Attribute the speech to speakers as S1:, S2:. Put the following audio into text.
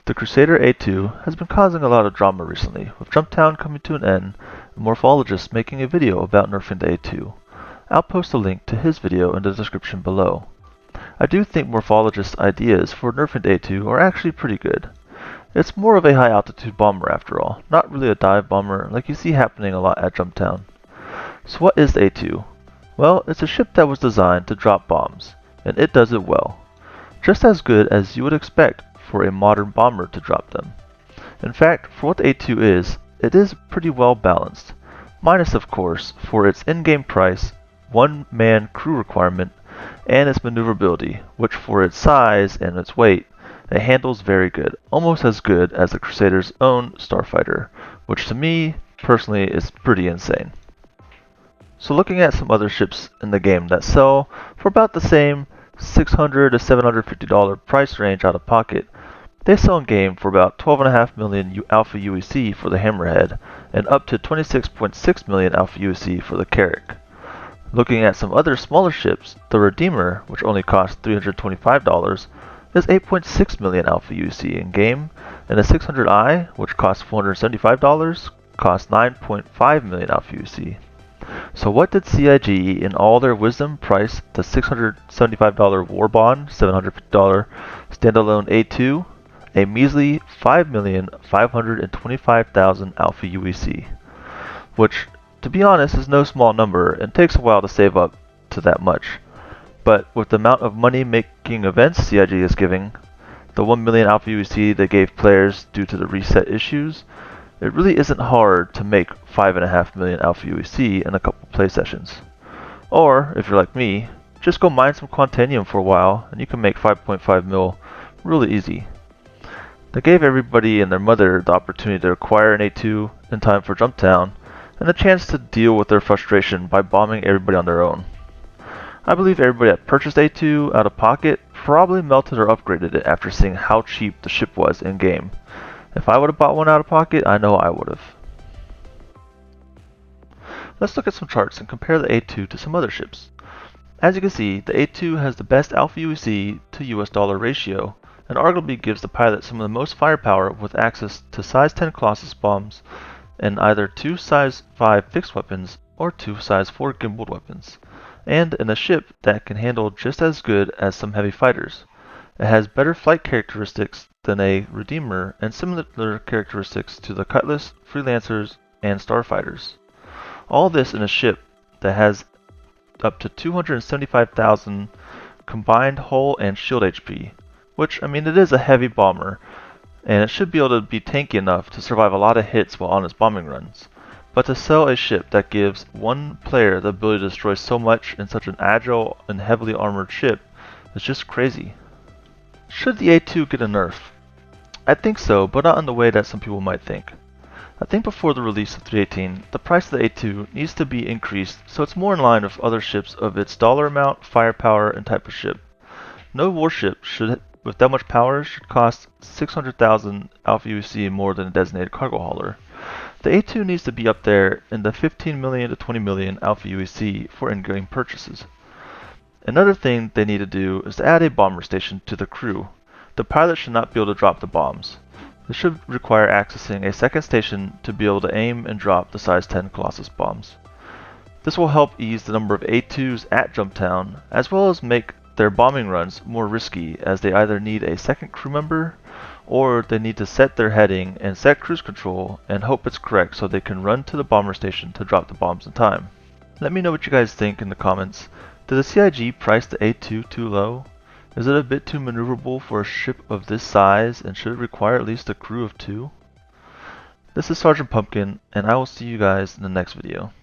S1: The Crusader A2 has been causing a lot of drama recently, with Jumptown coming to an end and Morphologis making a video about nerfing the A2. I'll post a link to his video in the description below. I do think Morphologis' ideas for nerfing the A2 are actually pretty good. It's more of a high altitude bomber after all, not really a dive bomber like you see happening a lot at Jumptown. So what is the A2? Well, it's a ship that was designed to drop bombs, and it does it well. Just as good as you would expect for a modern bomber to drop them. In fact, for what the A2 is, it is pretty well balanced, minus of course for its in-game price, one-man crew requirement, and its maneuverability, which for its size and its weight, it handles very good, almost as good as the Crusader's own starfighter, which to me, personally, is pretty insane. So looking at some other ships in the game that sell for about the same $600 to $750 price range out of pocket, they sell in game for about 12.5 million Alpha UEC for the Hammerhead and up to 26.6 million Alpha UEC for the Carrack. Looking at some other smaller ships, the Redeemer, which only costs $325, is 8.6 million Alpha UEC in game, and the 600i, which costs $475, costs 9.5 million Alpha UEC. So what did CIG in all their wisdom price the $675 War Bond, $750 standalone A2, a measly 5,525,000 Alpha UEC, which, to be honest, is no small number and takes a while to save up to that much. But with the amount of money-making events CIG is giving, the 1 million Alpha UEC they gave players due to the reset issues, it really isn't hard to make 5.5 million Alpha UEC in a couple play sessions. Or, if you're like me, just go mine some Quantanium for a while and you can make 5.5 mil really easy. They gave everybody and their mother the opportunity to acquire an A2 in time for Jumptown and the chance to deal with their frustration by bombing everybody on their own. I believe everybody that purchased A2 out of pocket probably melted or upgraded it after seeing how cheap the ship was in game. If I would have bought one out of pocket, I know I would have. Let's look at some charts and compare the A2 to some other ships. As you can see, the A2 has the best Alpha UEC to US dollar ratio, and arguably gives the pilot some of the most firepower with access to size 10 Colossus bombs and either 2 size 5 fixed weapons or 2 size 4 gimbaled weapons, and in a ship that can handle just as good as some heavy fighters. It has better flight characteristics than a Redeemer and similar characteristics to the Cutlass, Freelancers, and Starfighters. All this in a ship that has up to 275,000 combined hull and shield HP, which, I mean, it is a heavy bomber, and it should be able to be tanky enough to survive a lot of hits while on its bombing runs. But to sell a ship that gives one player the ability to destroy so much in such an agile and heavily armored ship is just crazy. Should the A2 get a nerf? I think so, but not in the way that some people might think. I think before the release of 3.18, the price of the A2 needs to be increased so it's more in line with other ships of its dollar amount, firepower, and type of ship. No warship with that much power should cost 600,000 Alpha UEC more than a designated cargo hauler. The A2 needs to be up there in the 15 million to 20 million Alpha UEC for in-game purchases. Another thing they need to do is to add a bomber station to the crew. The pilot should not be able to drop the bombs. This should require accessing a second station to be able to aim and drop the size 10 Colossus bombs. This will help ease the number of A2s at Jumptown, as well as make their bombing runs more risky as they either need a second crew member or they need to set their heading and set cruise control and hope it's correct so they can run to the bomber station to drop the bombs in time. Let me know what you guys think in the comments. Did the CIG price the A2 too low? Is it a bit too maneuverable for a ship of this size, and should it require at least a crew of 2? This is Sergeant Pumpkin, and I will see you guys in the next video.